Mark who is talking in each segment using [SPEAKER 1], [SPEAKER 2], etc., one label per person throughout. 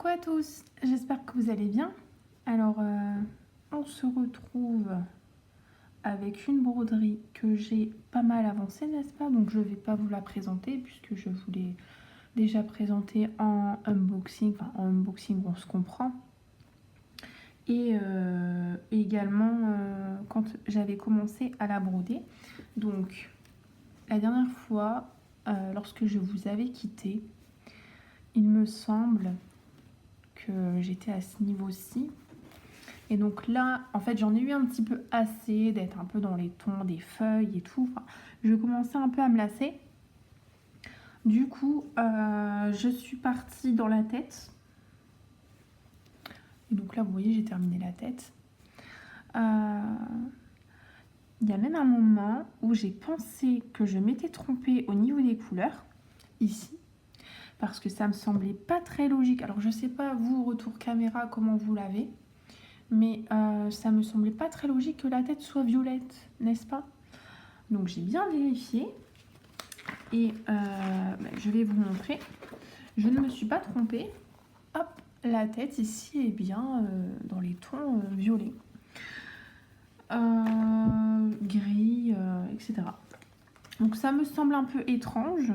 [SPEAKER 1] Coucou à tous, j'espère que vous allez bien. Alors, on se retrouve avec une broderie que j'ai pas mal avancée, n'est-ce pas? Donc, je ne vais pas vous la présenter puisque je vous l'ai déjà présentée en unboxing. Enfin, en unboxing, on se comprend. Et également, quand j'avais commencé à la broder. Donc, la dernière fois, lorsque je vous avais quitté, il me semble que j'étais à ce niveau-ci. Et donc là, en fait, j'en ai eu un petit peu assez d'être un peu dans les tons des feuilles et tout. Enfin, je commençais un peu à me lasser. Du coup, je suis partie dans la tête. Et donc là, vous voyez, j'ai terminé la tête. Il y a même un moment où j'ai pensé que je m'étais trompée au niveau des couleurs, ici. Parce que ça me semblait pas très logique. Alors, je sais pas, vous, retour caméra, comment vous l'avez. Mais ça me semblait pas très logique que la tête soit violette, n'est-ce pas? Donc j'ai bien vérifié et je vais vous montrer. Je ne me suis pas trompée. Hop, la tête ici est bien dans les tons violets, gris, etc. Donc ça me semble un peu étrange.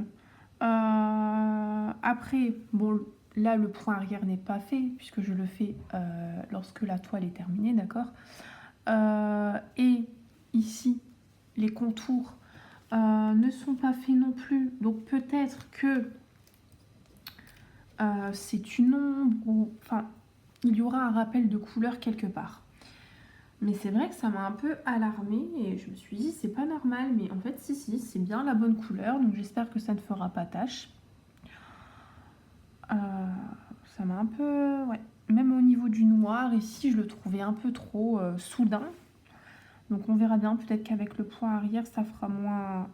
[SPEAKER 1] Après, bon, là le point arrière n'est pas fait puisque je le fais lorsque la toile est terminée, d'accord. Et ici, les contours ne sont pas faits non plus. Donc peut-être que c'est une ombre ou... Enfin, il y aura un rappel de couleur quelque part. Mais c'est vrai que ça m'a un peu alarmée et je me suis dit c'est pas normal. Mais en fait, si, c'est bien la bonne couleur. Donc j'espère que ça ne fera pas tache. Ça m'a un peu... Ouais. Même au niveau du noir, ici, je le trouvais un peu trop soudain. Donc on verra bien, peut-être qu'avec le point arrière, ça fera moins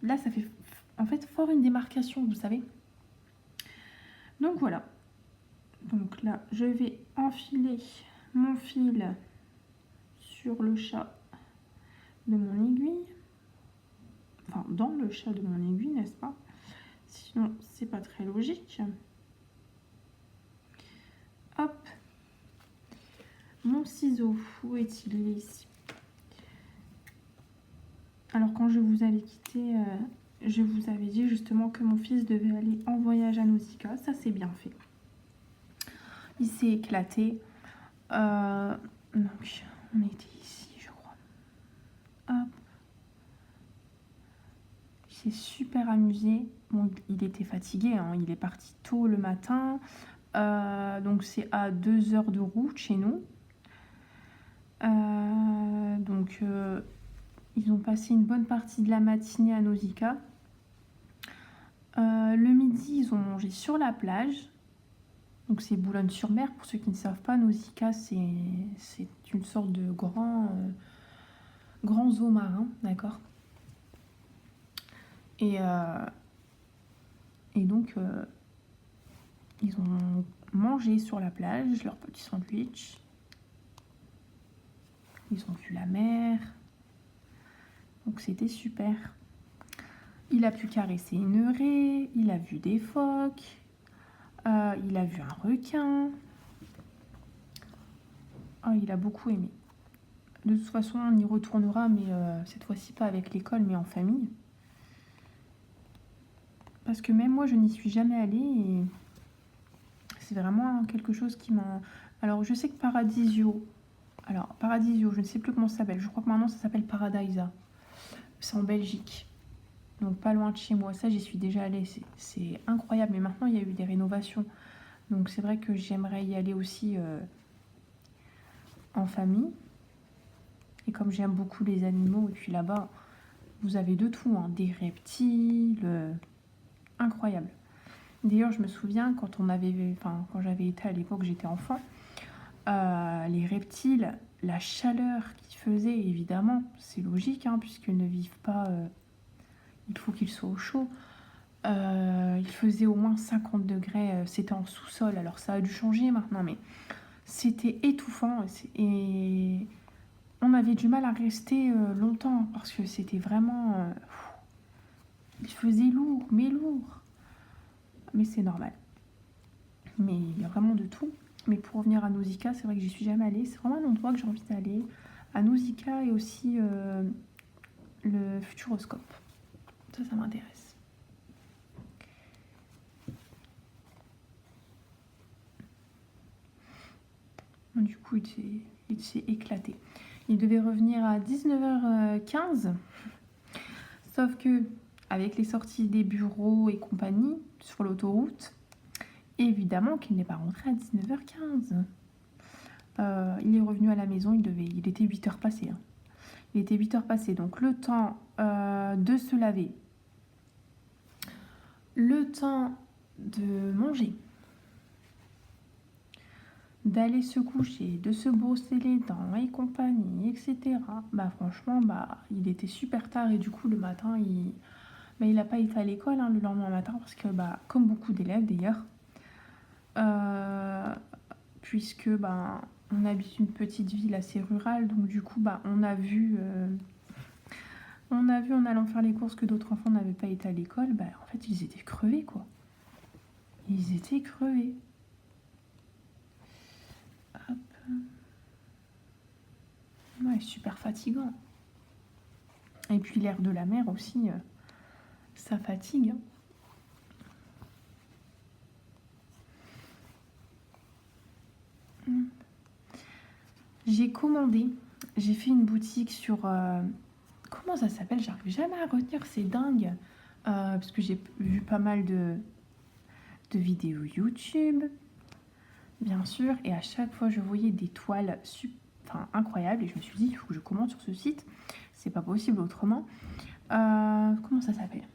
[SPEAKER 1] là ça fait en fait fort une démarcation, vous savez. Donc voilà. Donc là, je vais enfiler mon fil sur le chat de mon aiguille. Enfin, dans le chat de mon aiguille, n'est-ce pas? Sinon, c'est pas très logique. Hop. Mon ciseau, où est-il? Il est ici. Alors quand je vous avais quitté, je vous avais dit justement que mon fils devait aller en voyage à Nausicaa. Ça, c'est bien fait. Il s'est éclaté. Donc, on était ici, je crois. Hop. Il s'est super amusé. Bon, il était fatigué, hein. Il est parti tôt le matin. Donc, c'est à 2 heures de route chez nous. Ils ont passé une bonne partie de la matinée à Nausicaa. Le midi, ils ont mangé sur la plage. Donc c'est Boulogne-sur-Mer, pour ceux qui ne savent pas. Nausicaa, c'est une sorte de grand zoo marin, d'accord. Et donc, ils ont mangé sur la plage leur petit sandwich. Ils ont vu la mer. Donc c'était super. Il a pu caresser une raie, il a vu des phoques, il a vu un requin. Oh, il a beaucoup aimé. De toute façon, on y retournera, mais cette fois-ci pas avec l'école, mais en famille. Parce que même moi, je n'y suis jamais allée et c'est vraiment quelque chose qui m'a... Alors, je sais que Paradisio... Alors, Paradisio, je ne sais plus comment ça s'appelle. Je crois que maintenant, ça s'appelle Paradisa. C'est en Belgique. Donc, pas loin de chez moi. Ça, j'y suis déjà allée. C'est incroyable. Mais maintenant, il y a eu des rénovations. Donc, c'est vrai que j'aimerais y aller aussi en famille. Et comme j'aime beaucoup les animaux, et puis là-bas, vous avez de tout, hein, des reptiles... incroyable. D'ailleurs, je me souviens quand j'avais été à l'époque, j'étais enfant, les reptiles, la chaleur qu'ils faisaient, évidemment, c'est logique, hein, puisqu'ils ne vivent pas, il faut qu'ils soient au chaud. Il faisait au moins 50 degrés, c'était en sous-sol, alors ça a dû changer maintenant, mais c'était étouffant et on avait du mal à rester longtemps parce que c'était vraiment... il faisait lourd, mais lourd. Mais c'est normal. Mais il y a vraiment de tout. Mais pour revenir à Nausicaa, c'est vrai que j'y suis jamais allée. C'est vraiment un endroit que j'ai envie d'aller. À Nausicaa et aussi le Futuroscope. Ça m'intéresse. Du coup, il s'est éclaté. Il devait revenir à 19h15. Sauf que, avec les sorties des bureaux et compagnie sur l'autoroute, évidemment qu'il n'est pas rentré à 19h15. Il est revenu à la maison, il était 8h passées. Hein. Il était 8h passées, donc le temps de se laver, le temps de manger, d'aller se coucher, de se brosser les dents et compagnie, etc. Bah franchement, il était super tard et du coup le matin, il n'a pas été à l'école le lendemain matin parce que, comme beaucoup d'élèves d'ailleurs, puisque on habite une petite ville assez rurale, donc du coup on a vu en allant faire les courses que d'autres enfants n'avaient pas été à l'école. En fait ils étaient crevés quoi. Ils étaient crevés. Hop. Ouais, super fatigant. Et puis l'air de la mer aussi, ça fatigue. J'ai commandé, j'ai fait une boutique sur... comment ça s'appelle? J'arrive jamais à retenir, c'est dingue. Parce que j'ai vu pas mal de vidéos YouTube, bien sûr. Et à chaque fois, je voyais des toiles incroyables. Et je me suis dit, il faut que je commande sur ce site. C'est pas possible autrement. Comment ça s'appelle?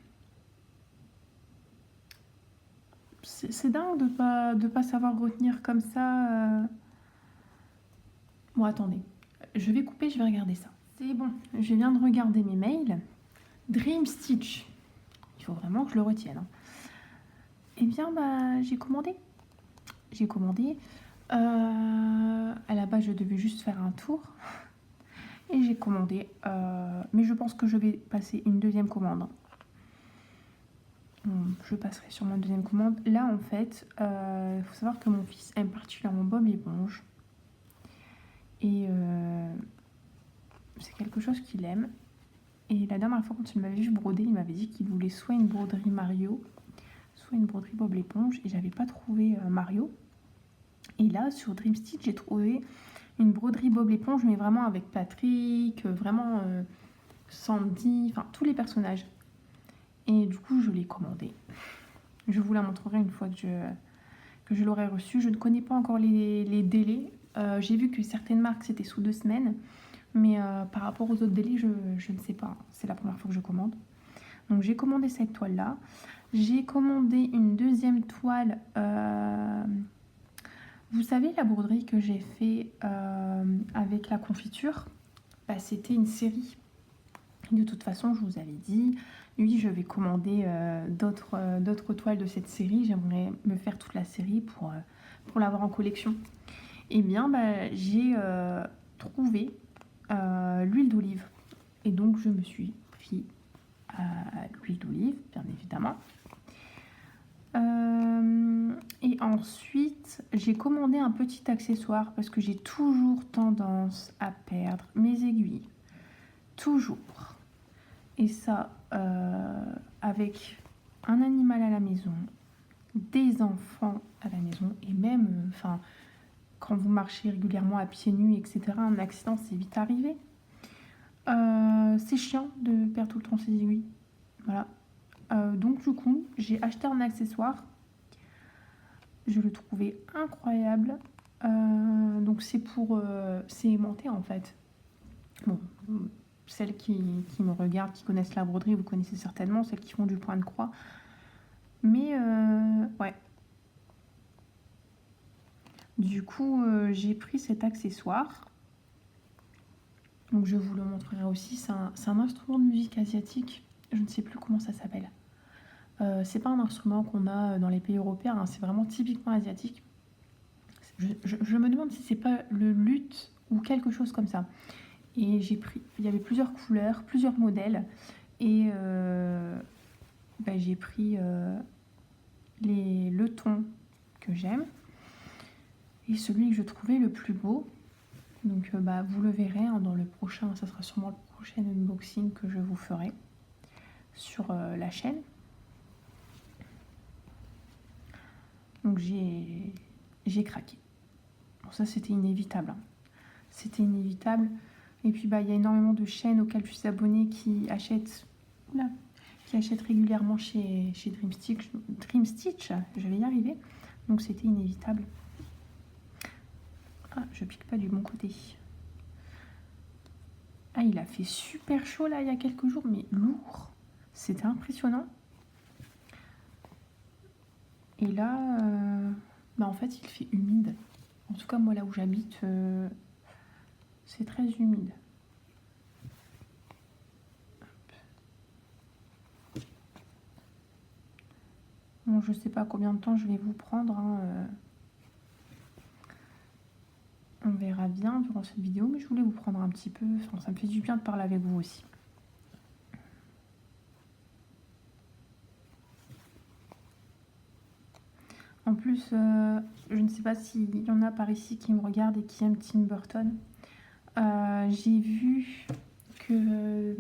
[SPEAKER 1] C'est dingue de pas savoir retenir comme ça. Bon, attendez. Je vais couper, je vais regarder ça. C'est bon, je viens de regarder mes mails. Dream Stitch. Il faut vraiment que je le retienne. Eh bien, j'ai commandé. À la base, je devais juste faire un tour. Et j'ai commandé. Mais je pense que je vais passer une deuxième commande. Je passerai sur ma deuxième commande. Là, en fait, il faut savoir que mon fils aime particulièrement Bob l'éponge. Et c'est quelque chose qu'il aime. Et la dernière fois, quand il m'avait vu broder, il m'avait dit qu'il voulait soit une broderie Mario, soit une broderie Bob l'éponge. Et j'avais pas trouvé Mario. Et là, sur Dream Stitch, j'ai trouvé une broderie Bob l'éponge, mais vraiment avec Patrick, vraiment Sandy, enfin tous les personnages. Et du coup, je l'ai commandé. Je vous la montrerai une fois que je l'aurai reçue. Je ne connais pas encore les délais. J'ai vu que certaines marques, c'était sous 2 semaines. Mais par rapport aux autres délais, je ne sais pas. C'est la première fois que je commande. Donc, j'ai commandé cette toile-là. J'ai commandé une deuxième toile. Vous savez, la broderie que j'ai fait avec la confiture, c'était une série. De toute façon, je vous avais dit, oui, je vais commander d'autres toiles de cette série. J'aimerais me faire toute la série pour l'avoir en collection. Eh bien, j'ai trouvé l'huile d'olive. Et donc, je me suis pris l'huile d'olive, bien évidemment. Et ensuite, j'ai commandé un petit accessoire parce que j'ai toujours tendance à perdre mes aiguilles. Toujours. Et ça, avec un animal à la maison, des enfants à la maison, et même, quand vous marchez régulièrement à pieds nus, etc., un accident, c'est vite arrivé. C'est chiant de perdre tout le temps ses aiguilles. Voilà. Donc du coup, j'ai acheté un accessoire. Je le trouvais incroyable. Donc c'est aimanté en fait. Bon, celles qui me regardent, qui connaissent la broderie, vous connaissez certainement, celles qui font du point de croix. Mais ouais. Du coup, j'ai pris cet accessoire. Donc je vous le montrerai aussi. C'est un instrument de musique asiatique. Je ne sais plus comment ça s'appelle. C'est pas un instrument qu'on a dans les pays européens, c'est vraiment typiquement asiatique. Je me demande si c'est pas le luth ou quelque chose comme ça. Et j'ai pris, il y avait plusieurs couleurs, plusieurs modèles. Et j'ai pris le ton que j'aime et celui que je trouvais le plus beau. Donc vous le verrez hein, dans le prochain, ça sera sûrement le prochain unboxing que je vous ferai sur la chaîne. Donc j'ai craqué. Bon, ça c'était inévitable. Hein. C'était inévitable. Et puis il y a énormément de chaînes auxquelles je suis abonnée qui achètent régulièrement chez Dreamstitch, je vais y arriver. Donc c'était inévitable. Ah, je pique pas du bon côté. Ah, il a fait super chaud là il y a quelques jours, mais lourd. C'était impressionnant. Et là, en fait, il fait humide. En tout cas, moi là où j'habite, c'est très humide. Bon, je sais pas combien de temps je vais vous prendre. Hein, on verra bien durant cette vidéo, mais je voulais vous prendre un petit peu. Enfin, ça me fait du bien de parler avec vous aussi. En plus, je ne sais pas s'il y en a par ici qui me regardent et qui aiment Tim Burton. J'ai vu que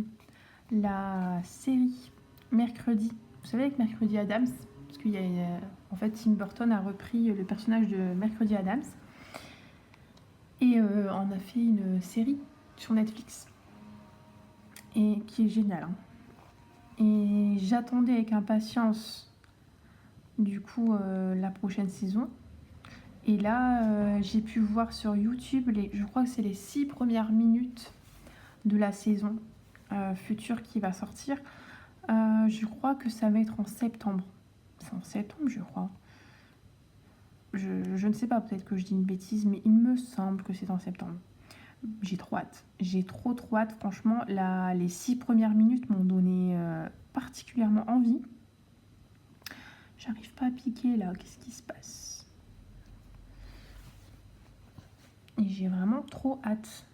[SPEAKER 1] la série Mercredi, vous savez avec Mercredi Adams, parce qu'il y a, en fait Tim Burton a repris le personnage de Mercredi Adams et en a fait une série sur Netflix et qui est géniale. Hein. Et j'attendais avec impatience du coup la prochaine saison. Et là, j'ai pu voir sur YouTube, je crois que c'est les 6 premières minutes de la saison future qui va sortir. Je crois que ça va être en septembre. C'est en septembre, je crois. Je ne sais pas, peut-être que je dis une bêtise, mais il me semble que c'est en septembre. J'ai trop hâte. J'ai trop hâte. Franchement, les 6 premières minutes m'ont donné particulièrement envie. J'arrive pas à piquer là. Qu'est-ce qui se passe ? Et j'ai vraiment trop hâte.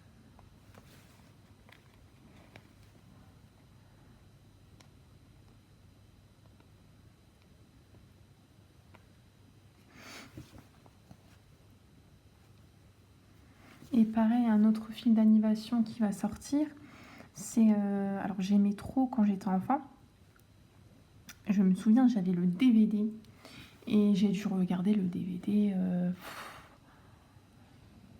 [SPEAKER 1] Et pareil, un autre film d'animation qui va sortir, c'est... alors j'aimais trop quand j'étais enfant. Je me souviens, j'avais le DVD. Et j'ai dû regarder le DVD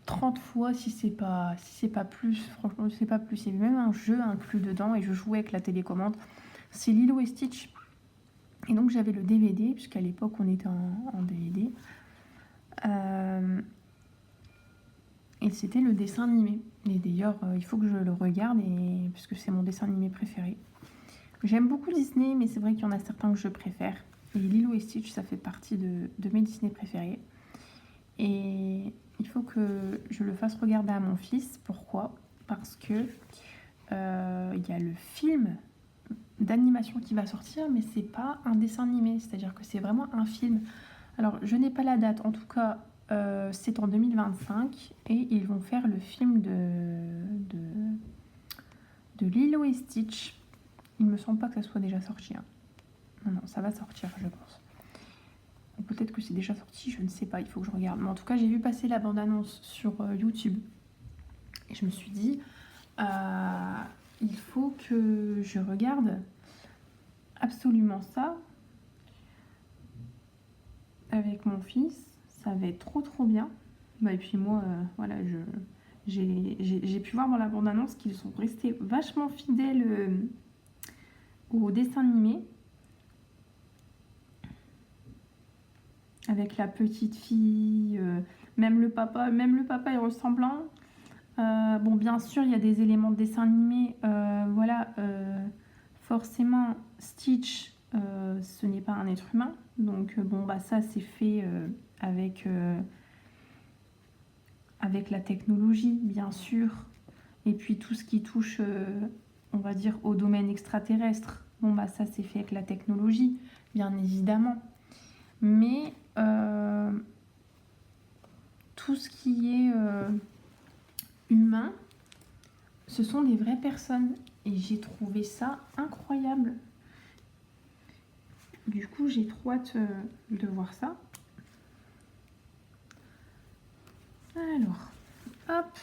[SPEAKER 1] 30 fois si c'est pas plus. Franchement, c'est pas plus. Il y avait même un jeu inclus dedans et je jouais avec la télécommande. C'est Lilo et Stitch. Et donc j'avais le DVD, puisqu'à l'époque on était en DVD. Et c'était le dessin animé. Et d'ailleurs, il faut que je le regarde, puisque c'est mon dessin animé préféré. J'aime beaucoup Disney, mais c'est vrai qu'il y en a certains que je préfère. Et Lilo et Stitch, ça fait partie de mes Disney préférés. Et il faut que je le fasse regarder à mon fils. Pourquoi ? Parce que il y a le film d'animation qui va sortir, mais c'est pas un dessin animé. C'est-à-dire que c'est vraiment un film. Alors, je n'ai pas la date. En tout cas, c'est en 2025. Et ils vont faire le film de Lilo et Stitch. Il me semble pas que ça soit déjà sorti. Hein. Non, ça va sortir, je pense. Ou peut-être que c'est déjà sorti, je ne sais pas, il faut que je regarde. Mais en tout cas, j'ai vu passer la bande-annonce sur YouTube. Et je me suis dit, il faut que je regarde absolument ça avec mon fils. Ça va être trop bien. Et puis moi, voilà, j'ai pu voir dans la bande-annonce qu'ils sont restés vachement fidèles au dessin animé. Avec la petite fille, même le papa est ressemblant. Bon, bien sûr, il y a des éléments de dessin animé. Voilà, forcément, Stitch, ce n'est pas un être humain. Donc, ça, c'est fait avec la technologie, bien sûr. Et puis, tout ce qui touche, on va dire, au domaine extraterrestre. Ça, c'est fait avec la technologie, bien évidemment. Mais tout ce qui est humain, ce sont des vraies personnes. Et j'ai trouvé ça incroyable. Du coup, j'ai trop hâte de voir ça. Alors, hop,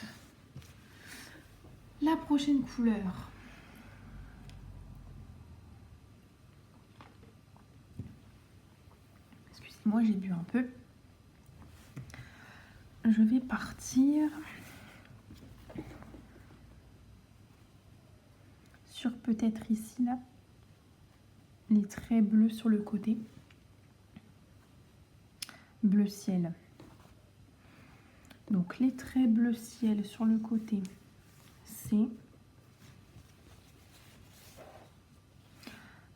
[SPEAKER 1] la prochaine couleur. Excusez-moi, j'ai bu un peu. Je vais partir sur peut-être ici, là, les traits bleus sur le côté. Bleu ciel. Donc les traits bleu ciel sur le côté, c'est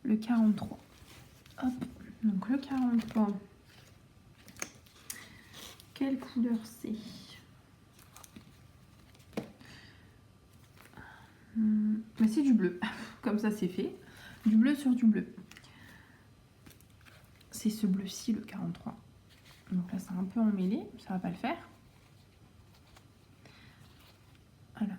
[SPEAKER 1] le 43. Hop, donc le 43. Quelle couleur c'est? Bah c'est du bleu, comme ça c'est fait. Du bleu sur du bleu. C'est ce bleu-ci, le 43. Donc là c'est un peu emmêlé, ça va pas le faire. Voilà.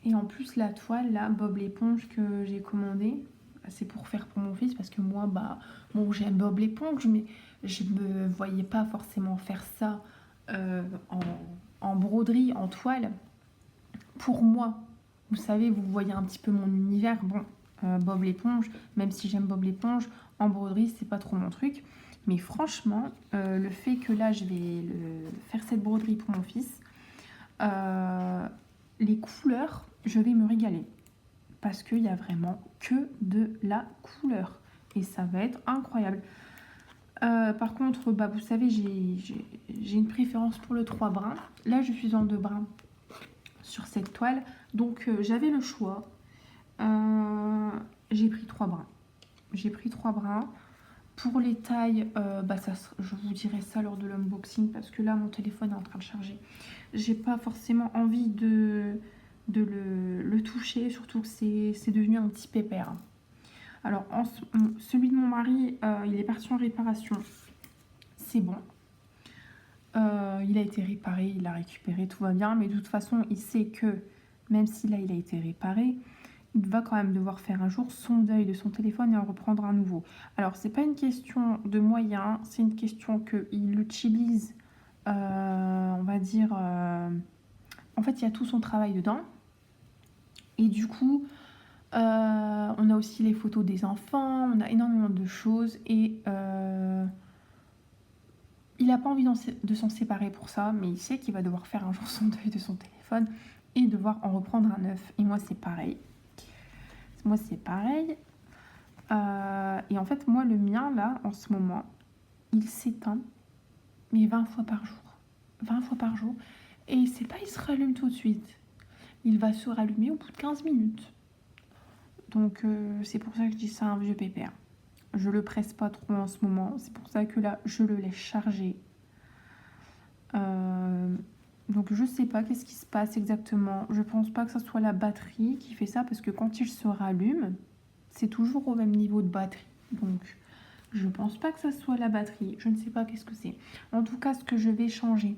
[SPEAKER 1] Et en plus la toile là, Bob l'éponge que j'ai commandé, c'est pour faire pour mon fils parce que moi bah bon j'aime Bob l'éponge mais je me voyais pas forcément faire ça en broderie, en toile. Pour moi, vous savez, vous voyez un petit peu mon univers. Bon, Bob l'éponge, même si j'aime Bob l'éponge, en broderie c'est pas trop mon truc. Mais franchement, le fait que là je vais faire cette broderie pour mon fils, les couleurs, je vais me régaler. Parce qu'il y a vraiment que de la couleur. Et ça va être incroyable. Par contre, bah, vous savez, j'ai une préférence pour le 3 brun. Là, je suis en 2 brins sur cette toile. Donc, j'avais le choix. J'ai pris 3 brins. J'ai pris 3 brins. Pour les tailles, bah, je vous dirai ça lors de l'unboxing parce que là, mon téléphone est en train de charger. J'ai pas forcément envie de le toucher, surtout que c'est devenu un petit pépère. Alors, celui de mon mari, il est parti en réparation. C'est bon. Il a été réparé, il l'a récupéré, tout va bien. Mais de toute façon, il sait que même si là, il a été réparé, il va quand même devoir faire un jour son deuil de son téléphone et en reprendre un nouveau. Alors, c'est pas une question de moyens, c'est une question qu'il l'utilise, on va dire... en fait, il y a tout son travail dedans. Et du coup... on a aussi les photos des enfants, on a énormément de choses et il n'a pas envie de s'en séparer pour ça, mais il sait qu'il va devoir faire un jour son deuil de son téléphone et devoir en reprendre un neuf. Et moi c'est pareil. Et en fait moi le mien là en ce moment, il s'éteint mais 20 fois par jour. 20 fois par jour. Et c'est pas il se rallume tout de suite. Il va se rallumer au bout de 15 minutes. Donc c'est pour ça que je dis ça un vieux pépère. Je le presse pas trop en ce moment. C'est pour ça que là, je le laisse charger. Donc je sais pas qu'est-ce qui se passe exactement. Je pense pas que ce soit la batterie qui fait ça parce que quand il se rallume, c'est toujours au même niveau de batterie. Donc je pense pas que ça soit la batterie. Je ne sais pas qu'est-ce que c'est. En tout cas, ce que je vais changer,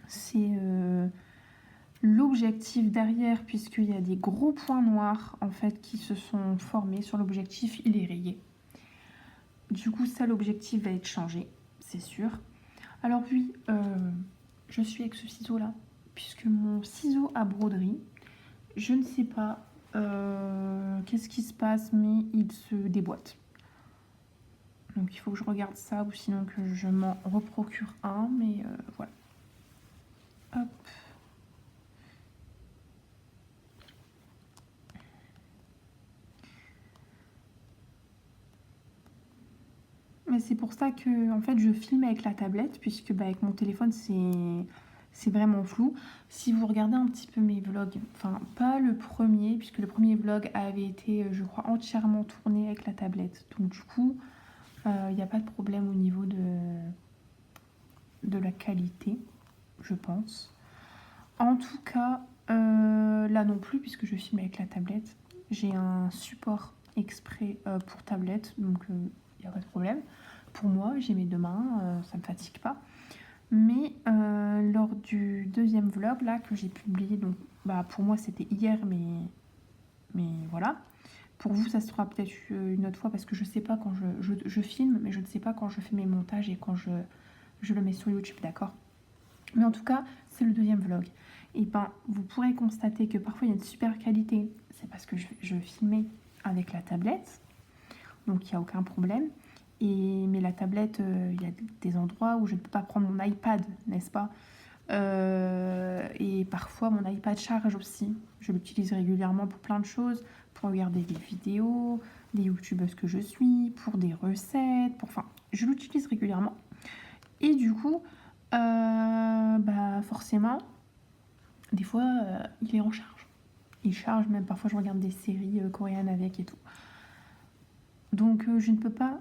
[SPEAKER 1] c'est... l'objectif derrière, puisqu'il y a des gros points noirs en fait qui se sont formés sur l'objectif, il est rayé. Du coup, ça, l'objectif va être changé, c'est sûr. Alors oui, je suis avec ce ciseau là, puisque mon ciseau à broderie, je ne sais pas qu'est-ce qui se passe, mais il se déboîte. Donc il faut que je regarde ça, ou sinon que je m'en reprocure un, mais voilà. Hop. Mais c'est pour ça que en fait je filme avec la tablette puisque bah, avec mon téléphone c'est vraiment flou. Si vous regardez un petit peu mes vlogs, enfin pas le premier puisque le premier vlog avait été je crois entièrement tourné avec la tablette. Donc du coup il n'y a pas de problème au niveau de la qualité, je pense. En tout cas là non plus puisque je filme avec la tablette. J'ai un support exprès pour tablette donc il n'y a pas de problème. Pour moi, j'ai mes deux mains, ça ne me fatigue pas. Mais lors du deuxième vlog là que j'ai publié, donc bah, pour moi c'était hier, mais voilà, Pour vous, ça sera peut-être une autre fois parce que je sais pas quand je filme, mais je ne sais pas quand je fais mes montages et quand je le mets sur YouTube, d'accord? Mais en tout cas, c'est le deuxième vlog. Et ben, vous pourrez constater que parfois il y a une super qualité. C'est parce que je filmais avec la tablette, donc il n'y a aucun problème. Mais la tablette, il y a des endroits où je ne peux pas prendre mon iPad, n'est-ce pas? Et parfois mon iPad charge aussi. Je l'utilise régulièrement pour plein de choses, pour regarder des vidéos, des youtubeuses que je suis, pour des recettes, enfin, je l'utilise régulièrement. Et du coup, forcément, des fois, il est en charge. Il charge, même parfois je regarde des séries coréennes avec et tout. Donc je ne peux pas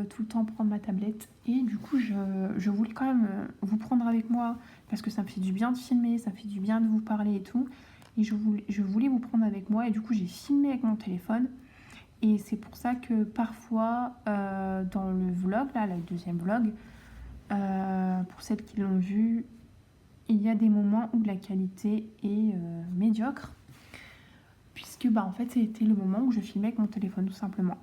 [SPEAKER 1] tout le temps prendre ma tablette. Et du coup, je voulais quand même vous prendre avec moi parce que ça me fait du bien de filmer, ça me fait du bien de vous parler et tout. Et je voulais vous prendre avec moi et du coup, j'ai filmé avec mon téléphone. Et c'est pour ça que parfois, dans le vlog, là, le deuxième vlog, pour celles qui l'ont vu, il y a des moments où la qualité est médiocre. Puisque, en fait, c'était le moment où je filmais avec mon téléphone, tout simplement.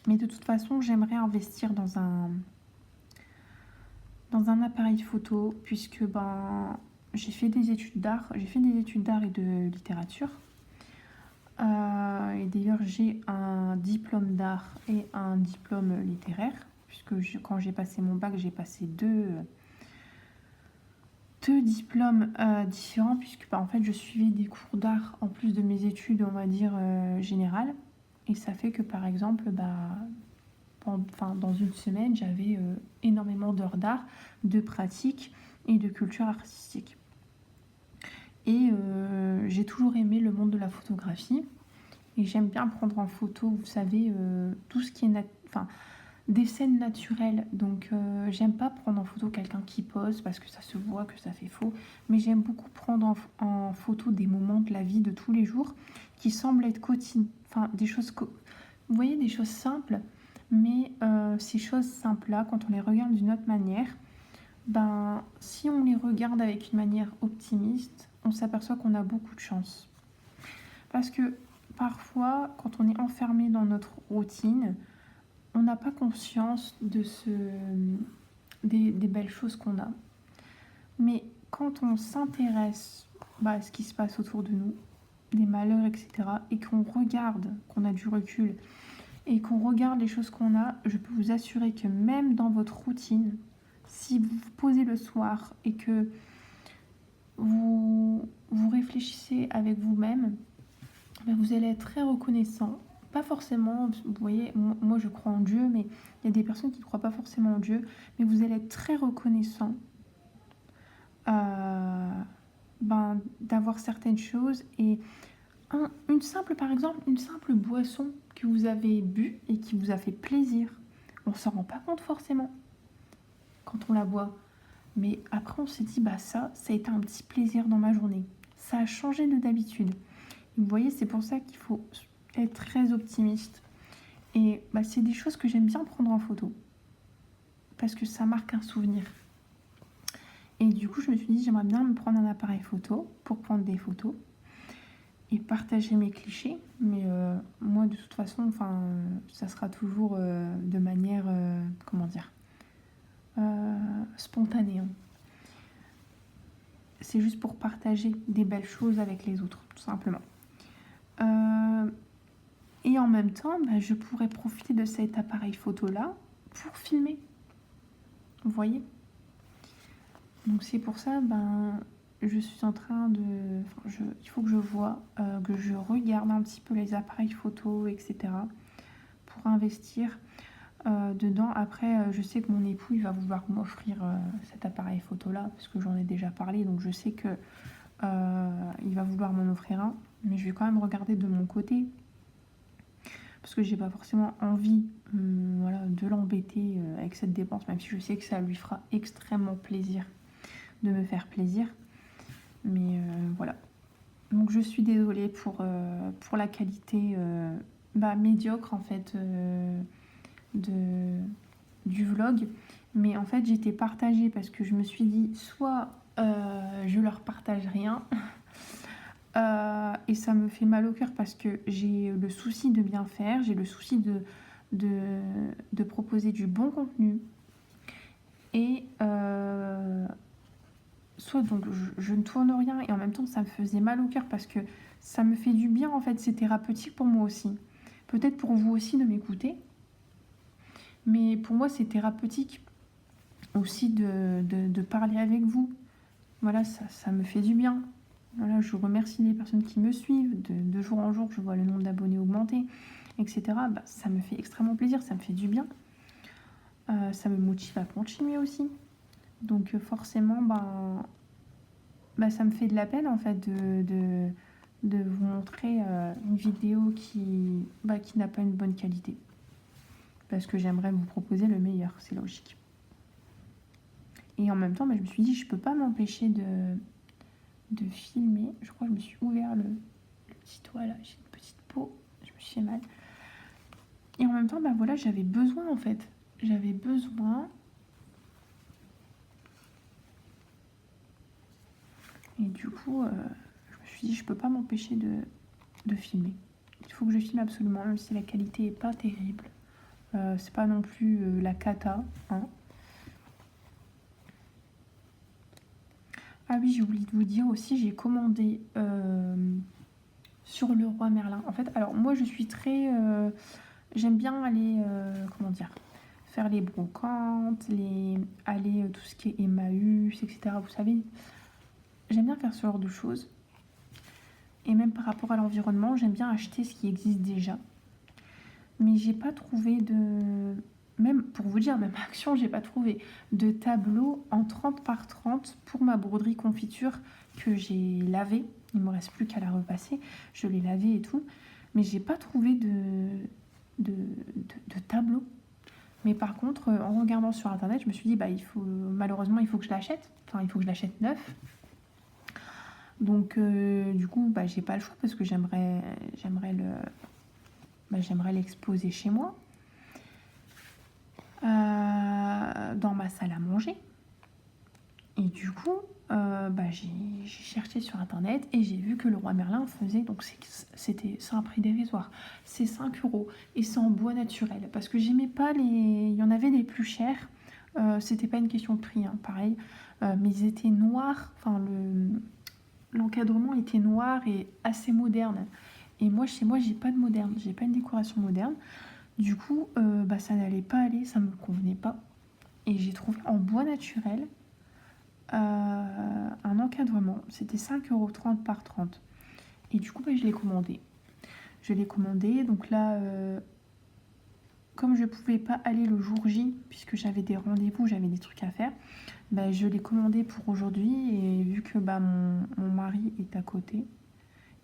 [SPEAKER 1] Mais de toute façon, j'aimerais investir dans un appareil photo, puisque j'ai fait des études d'art. J'ai fait des études d'art et de littérature. Et d'ailleurs, j'ai un diplôme d'art et un diplôme littéraire, puisque quand j'ai passé mon bac, j'ai passé deux diplômes différents, puisque en fait, je suivais des cours d'art en plus de mes études, on va dire, générales. Et ça fait que, par exemple, dans une semaine, j'avais énormément d'heures d'art, de pratique et de culture artistique. Et j'ai toujours aimé le monde de la photographie. Et j'aime bien prendre en photo, vous savez, tout ce qui est des scènes naturelles. Donc j'aime pas prendre en photo quelqu'un qui pose parce que ça se voit que ça fait faux. Mais j'aime beaucoup prendre en photo des moments de la vie de tous les jours qui semblent être quotidiennes. Enfin, des choses... Vous voyez, des choses simples. Mais ces choses simples-là, quand on les regarde d'une autre manière, si on les regarde avec une manière optimiste, on s'aperçoit qu'on a beaucoup de chance. Parce que parfois, quand on est enfermé dans notre routine, on n'a pas conscience des belles choses qu'on a. Mais quand on s'intéresse à ce qui se passe autour de nous, des malheurs, etc., et qu'on regarde, qu'on a du recul, et qu'on regarde les choses qu'on a, je peux vous assurer que même dans votre routine, si vous vous posez le soir et que vous réfléchissez avec vous-même, vous allez être très reconnaissant. Pas forcément, vous voyez, moi je crois en Dieu, mais il y a des personnes qui ne croient pas forcément en Dieu, mais vous allez être très reconnaissant d'avoir certaines choses. Et par exemple, une simple boisson que vous avez bu et qui vous a fait plaisir, on ne s'en rend pas compte forcément quand on la boit. Mais après on s'est dit, ça a été un petit plaisir dans ma journée. Ça a changé de d'habitude. Vous voyez, c'est pour ça qu'il faut être très optimiste. Et c'est des choses que j'aime bien prendre en photo. Parce que ça marque un souvenir. Et du coup, je me suis dit, j'aimerais bien me prendre un appareil photo pour prendre des photos et partager mes clichés. Mais moi, de toute façon, ça sera toujours de manière, spontanée. Hein. C'est juste pour partager des belles choses avec les autres, tout simplement. Et en même temps, je pourrais profiter de cet appareil photo-là pour filmer. Vous voyez ? Donc c'est pour ça, je suis en train de... il faut que je vois, que je regarde un petit peu les appareils photo, etc. pour investir dedans. Après, je sais que mon époux, il va vouloir m'offrir cet appareil photo-là, parce que j'en ai déjà parlé, donc je sais que il va vouloir m'en offrir un. Mais je vais quand même regarder de mon côté, parce que j'ai pas forcément envie de l'embêter avec cette dépense, même si je sais que ça lui fera extrêmement plaisir de me faire plaisir. Mais voilà. Donc je suis désolée pour la qualité médiocre en fait du vlog. Mais en fait j'étais partagée parce que je me suis dit soit je leur partage rien Et ça me fait mal au cœur parce que j'ai le souci de bien faire, j'ai le souci de proposer du bon contenu. Et soit donc je ne tourne rien et en même temps ça me faisait mal au cœur parce que ça me fait du bien en fait, c'est thérapeutique pour moi aussi. Peut-être pour vous aussi de m'écouter, mais pour moi c'est thérapeutique aussi de parler avec vous. Voilà, ça me fait du bien. Voilà, je remercie les personnes qui me suivent. De jour en jour, je vois le nombre d'abonnés augmenter, etc. Bah, ça me fait extrêmement plaisir, ça me fait du bien. Ça me motive à continuer aussi. Donc forcément, ça me fait de la peine en fait de vous montrer une vidéo qui n'a pas une bonne qualité. Parce que j'aimerais vous proposer le meilleur, c'est logique. Et en même temps, je me suis dit, je peux pas m'empêcher de filmer. Je crois que je me suis ouvert le petit doigt là, j'ai une petite peau, je me suis fait mal. Et en même temps, voilà, j'avais besoin en fait. J'avais besoin. Et du coup, je me suis dit, je peux pas m'empêcher de filmer. Il faut que je filme absolument, même si la qualité est pas terrible. C'est pas non plus la cata, hein. Ah oui, j'ai oublié de vous dire aussi, j'ai commandé sur Leroy Merlin. En fait, alors moi je suis très... j'aime bien aller, faire les brocantes, aller tout ce qui est Emmaüs, etc. Vous savez, j'aime bien faire ce genre de choses. Et même par rapport à l'environnement, j'aime bien acheter ce qui existe déjà. Mais j'ai pas trouvé de... Même pour vous dire, même Action, j'ai pas trouvé de tableau en 30 par 30 pour ma broderie confiture que j'ai lavée. Il me reste plus qu'à la repasser. Je l'ai lavée et tout. Mais j'ai pas trouvé de tableau. Mais par contre, en regardant sur internet, je me suis dit, malheureusement, il faut que je l'achète. Enfin, il faut que je l'achète neuf. Donc, du coup, j'ai pas le choix parce que j'aimerais l'exposer chez moi, dans ma salle à manger. Et du coup, j'ai cherché sur internet et j'ai vu que le Leroy Merlin faisait, donc c'est un prix dérisoire, c'est 5 € et c'est en bois naturel parce que j'aimais pas il y en avait des plus chers, c'était pas une question de prix, hein, pareil, mais ils étaient noirs, enfin l'encadrement était noir et assez moderne. Et moi, chez moi, j'ai pas de moderne, j'ai pas une décoration moderne. Du coup, ça n'allait pas aller, ça me convenait pas. Et j'ai trouvé en bois naturel un encadrement. C'était 5,30 € par 30. Et du coup, je l'ai commandé. Donc là, comme je pouvais pas aller le jour J, puisque j'avais des rendez-vous, j'avais des trucs à faire, je l'ai commandé pour aujourd'hui. Et vu que mon mari est à côté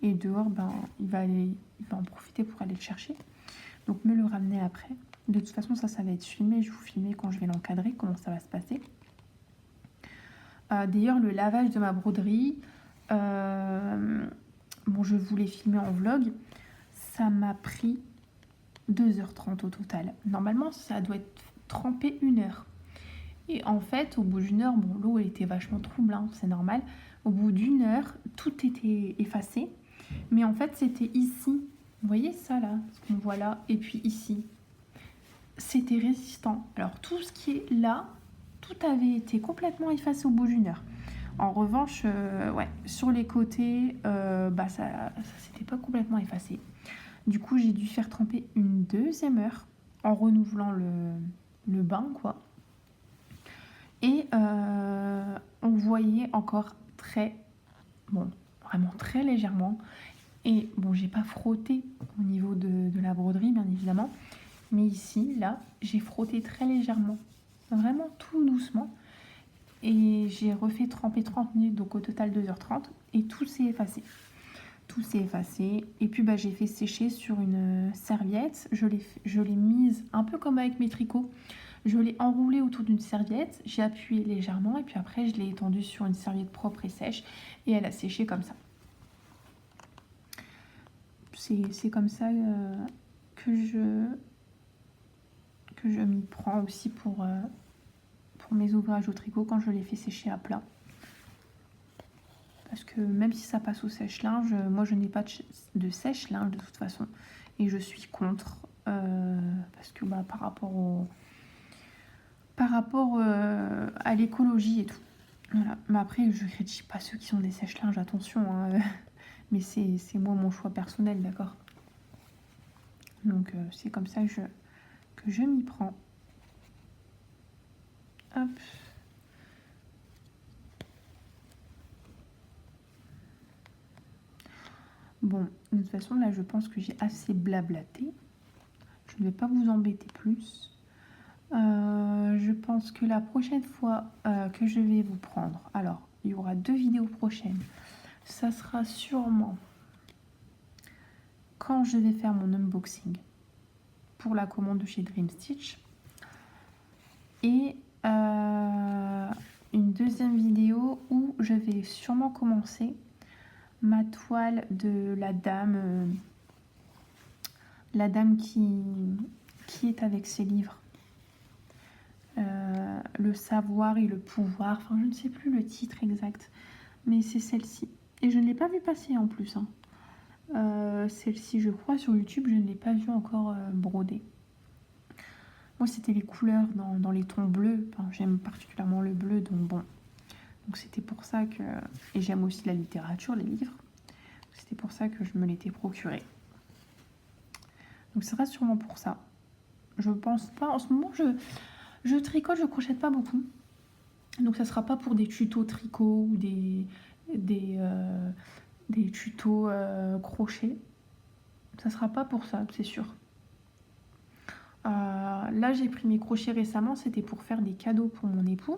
[SPEAKER 1] et dehors, il va en profiter pour aller le chercher. Donc me le ramener après. De toute façon, ça va être filmé. Je vais vous filmer quand je vais l'encadrer, comment ça va se passer. D'ailleurs, le lavage de ma broderie, je voulais filmer en vlog. Ça m'a pris 2h30 au total. Normalement, ça doit être trempé 1 heure. Et en fait, au bout d'1 heure, l'eau était vachement trouble, hein, c'est normal. Au bout d'1 heure, tout était effacé. Mais en fait, c'était ici. Vous voyez ça là, ce qu'on voit là, et puis ici. C'était résistant. Alors tout ce qui est là, tout avait été complètement effacé au bout d'1 heure. En revanche, sur les côtés, ça s'était pas complètement effacé. Du coup, j'ai dû faire tremper une 2e heure en renouvelant le bain, quoi. Et on voyait encore vraiment très légèrement. Et j'ai pas frotté au niveau de la broderie, bien évidemment. Mais ici, là, j'ai frotté très légèrement. Vraiment tout doucement. Et j'ai refait tremper 30 minutes, donc au total 2h30. Et tout s'est effacé. Et puis j'ai fait sécher sur une serviette. Je l'ai mise un peu comme avec mes tricots. Je l'ai enroulée autour d'une serviette. J'ai appuyé légèrement. Et puis après, je l'ai étendue sur une serviette propre et sèche. Et elle a séché comme ça. C'est comme ça que je m'y prends aussi pour mes ouvrages au tricot quand je les fais sécher à plat. Parce que même si ça passe au sèche-linge, moi je n'ai pas de sèche-linge de toute façon. Et je suis contre. Parce que par rapport à l'écologie et tout. Voilà. Mais après, je critique pas ceux qui ont des sèche-linges, attention. Hein, mais c'est moi mon choix personnel, d'accord. Donc c'est comme ça que je m'y prends. Hop. Bon, de toute façon, là, je pense que j'ai assez blablaté. Je ne vais pas vous embêter plus. Je pense que la prochaine fois que je vais vous prendre, alors, il y aura 2 vidéos prochaines. Ça sera sûrement quand je vais faire mon unboxing pour la commande de chez Dream Stitch. Et une deuxième vidéo où je vais sûrement commencer ma toile de la dame qui est avec ses livres. Le savoir et le pouvoir, enfin je ne sais plus le titre exact, mais c'est celle-ci. Et je ne l'ai pas vue passer en plus. Hein. Celle-ci, je crois, sur YouTube, je ne l'ai pas vue encore brodée. Moi, c'était les couleurs dans les tons bleus. Enfin, j'aime particulièrement le bleu, donc bon. Donc c'était pour ça que... Et j'aime aussi la littérature, les livres. C'était pour ça que je me l'étais procuré. Donc ça sera sûrement pour ça. Je pense pas... En ce moment, je tricote, je crochète pas beaucoup. Donc ça sera pas pour des tutos tricot ou des tutos crochet. Ça sera pas pour ça, c'est sûr. Là, j'ai pris mes crochets récemment. C'était pour faire des cadeaux pour mon époux.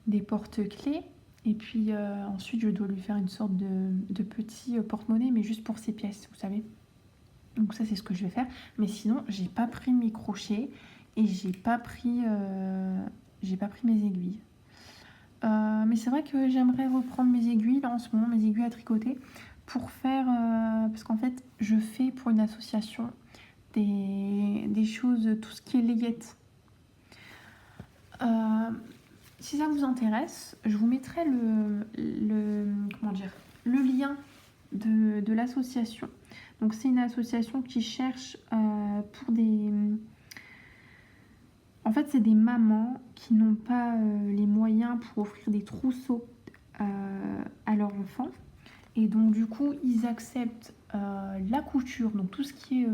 [SPEAKER 1] Des porte-clés. Et puis ensuite, je dois lui faire une sorte de petit porte-monnaie, mais juste pour ses pièces, vous savez. Donc ça, c'est ce que je vais faire. Mais sinon, j'ai pas pris mes crochets et j'ai pas pris mes aiguilles. Mais c'est vrai que j'aimerais reprendre mes aiguilles, là en ce moment, mes aiguilles à tricoter, pour faire... parce qu'en fait, je fais pour une association des choses, tout ce qui est layette. Si ça vous intéresse, je vous mettrai comment dire, le lien de l'association. Donc c'est une association qui cherche pour des... En fait, c'est des mamans qui n'ont pas les moyens pour offrir des trousseaux à leurs enfants. Et donc du coup, ils acceptent la couture, donc tout ce qui est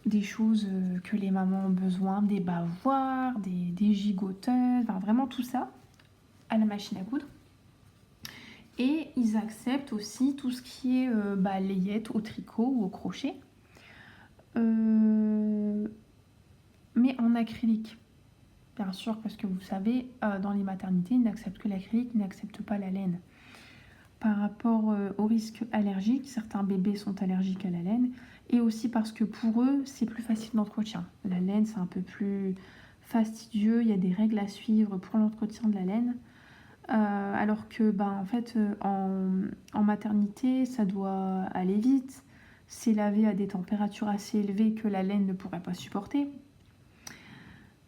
[SPEAKER 1] des choses que les mamans ont besoin, des bavoirs, des gigoteuses, enfin, vraiment tout ça à la machine à coudre. Et ils acceptent aussi tout ce qui est layette au tricot ou au crochet, mais en acrylique. Bien sûr, parce que vous savez, dans les maternités, ils n'acceptent que l'acrylique, ils n'acceptent pas la laine. Par rapport au risque allergique, certains bébés sont allergiques à la laine, et aussi parce que pour eux, c'est plus facile d'entretien. La laine, c'est un peu plus fastidieux, il y a des règles à suivre pour l'entretien de la laine. Alors que en fait, en maternité, ça doit aller vite. C'est lavé à des températures assez élevées que la laine ne pourrait pas supporter.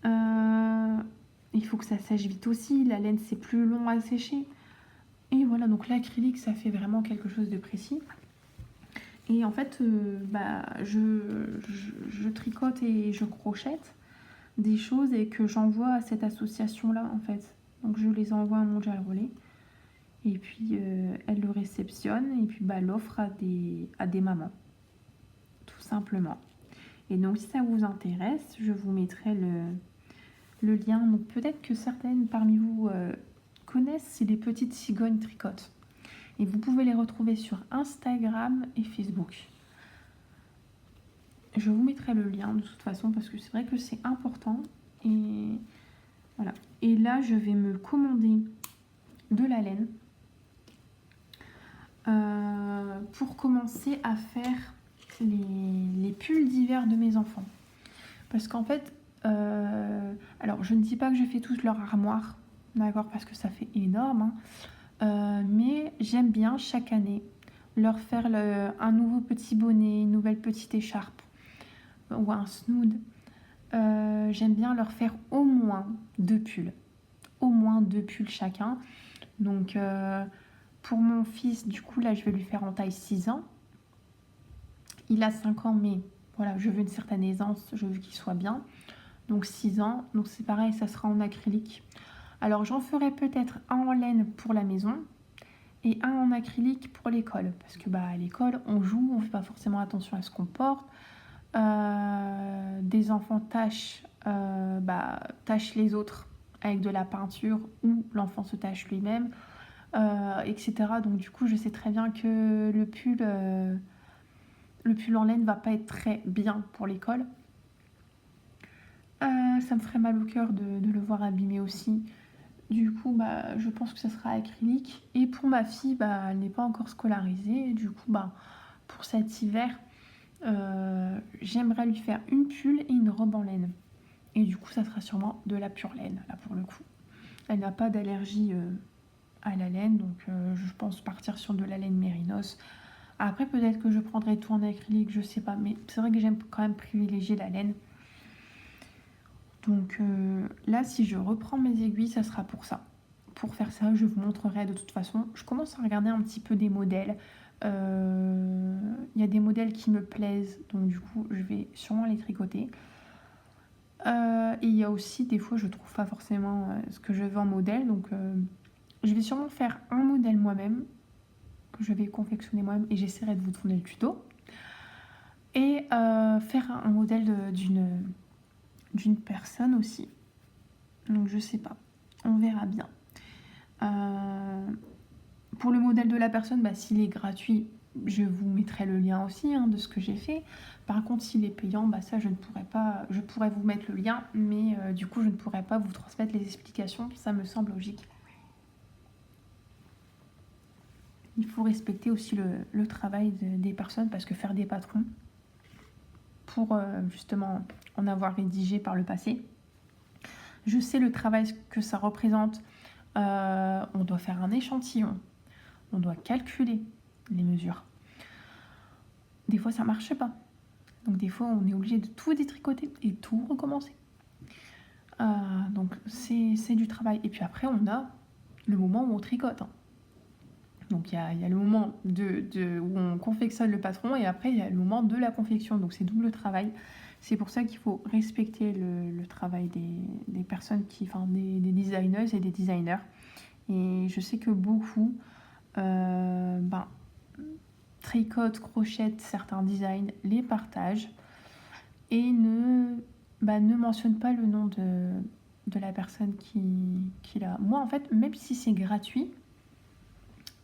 [SPEAKER 1] Il faut que ça sèche vite aussi. La laine, c'est plus long à sécher. Et voilà, donc l'acrylique, ça fait vraiment quelque chose de précis. Et en fait, je tricote et je crochette des choses et que j'envoie à cette association-là, en fait. Donc je les envoie à mon gel relais. Et puis, elle le réceptionne et puis l'offre à des mamans. Tout simplement. Et donc, si ça vous intéresse, je vous mettrai le lien. Donc peut-être que certaines parmi vous... connaissent les petites cigognes tricotent. Et vous pouvez les retrouver sur Instagram et Facebook. Je vous mettrai le lien de toute façon parce que c'est vrai que c'est important. Et voilà. Et là, je vais me commander de la laine pour commencer à faire les pulls d'hiver de mes enfants. Parce qu'en fait, alors je ne dis pas que je fais toute leur armoire, d'accord, parce que ça fait énorme, hein. Mais j'aime bien chaque année leur faire un nouveau petit bonnet, une nouvelle petite écharpe ou un snood. J'aime bien leur faire au moins 2 pulls. au moins 2 pulls chacun. Donc pour mon fils, du coup là je vais lui faire en taille 6 ans. Il a 5 ans, mais voilà, je veux une certaine aisance, je veux qu'il soit bien. Donc 6 ans, donc c'est pareil, ça sera en acrylique. Alors j'en ferai peut-être un en laine pour la maison et un en acrylique pour l'école. Parce que à l'école, on joue, on ne fait pas forcément attention à ce qu'on porte. Des enfants tâchent les autres avec de la peinture ou l'enfant se tâche lui-même, etc. Donc du coup, je sais très bien que le pull en laine va pas être très bien pour l'école. Ça me ferait mal au cœur de le voir abîmé aussi. Du coup, je pense que ça sera acrylique. Et pour ma fille, elle n'est pas encore scolarisée. Du coup, pour cet hiver, j'aimerais lui faire une pull et une robe en laine. Et du coup, ça sera sûrement de la pure laine, là, pour le coup. Elle n'a pas d'allergie à la laine, donc je pense partir sur de la laine mérinos. Après, peut-être que je prendrai tout en acrylique, je sais pas. Mais c'est vrai que j'aime quand même privilégier la laine. Donc là, si je reprends mes aiguilles, ça sera pour ça. Pour faire ça, je vous montrerai de toute façon. Je commence à regarder un petit peu des modèles. Il y a des modèles qui me plaisent, donc du coup, je vais sûrement les tricoter. Et il y a aussi, des fois, je trouve pas forcément ce que je veux en modèle. Donc je vais sûrement faire un modèle moi-même, que je vais confectionner moi-même, et j'essaierai de vous tourner le tuto. Et faire un modèle d'une personne aussi. Donc je sais pas, on verra bien. Pour le modèle de la personne, s'il est gratuit, je vous mettrai le lien aussi de ce que j'ai fait. Par contre, s'il est payant, ça je ne pourrais pas. Je pourrais vous mettre le lien, mais du coup je ne pourrais pas vous transmettre les explications. Ça me semble logique. Il faut respecter aussi le travail des personnes, parce que faire des patrons, pour justement en avoir rédigé par le passé, je sais le travail que ça représente. On doit faire un échantillon, on doit calculer les mesures. Des fois ça marche pas, donc des fois on est obligé de tout détricoter et tout recommencer. Donc c'est du travail. Et puis après on a le moment où on tricote. Donc il y a le moment où on confectionne le patron, et après il y a le moment de la confection. Donc c'est double travail. C'est pour ça qu'il faut respecter le travail des personnes des designers et des designers. Et je sais que beaucoup tricotent, crochettent certains designs, les partagent et ne mentionnent pas le nom de la personne qui l'a. Moi en fait, même si c'est gratuit,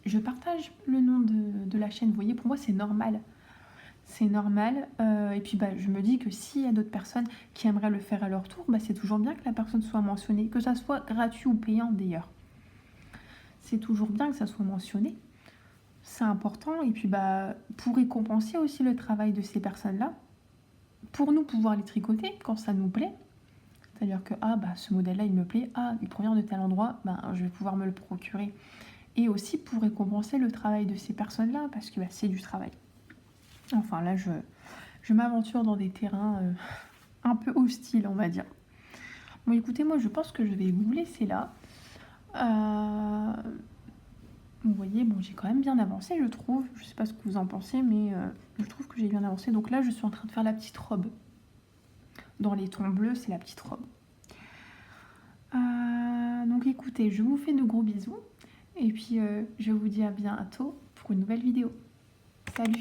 [SPEAKER 1] je partage le nom de la chaîne. Vous voyez, pour moi c'est normal. C'est normal. Et puis je me dis que s'il y a d'autres personnes qui aimeraient le faire à leur tour, c'est toujours bien que la personne soit mentionnée, que ça soit gratuit ou payant d'ailleurs. C'est toujours bien que ça soit mentionné. C'est important. Et puis pour récompenser aussi le travail de ces personnes-là, pour nous pouvoir les tricoter quand ça nous plaît. C'est-à-dire que ce modèle-là il me plaît, il provient de tel endroit, je vais pouvoir me le procurer. Et aussi pour récompenser le travail de ces personnes-là, parce que c'est du travail. Enfin là je m'aventure dans des terrains un peu hostiles, on va dire. Bon écoutez, moi je pense que je vais vous laisser là. Vous voyez, j'ai quand même bien avancé, je trouve. Je sais pas ce que vous en pensez, mais je trouve que j'ai bien avancé. Donc là je suis en train de faire la petite robe. Dans les tons bleus, c'est la petite robe. Donc écoutez, je vous fais de gros bisous. Et puis je vous dis à bientôt pour une nouvelle vidéo. Salut!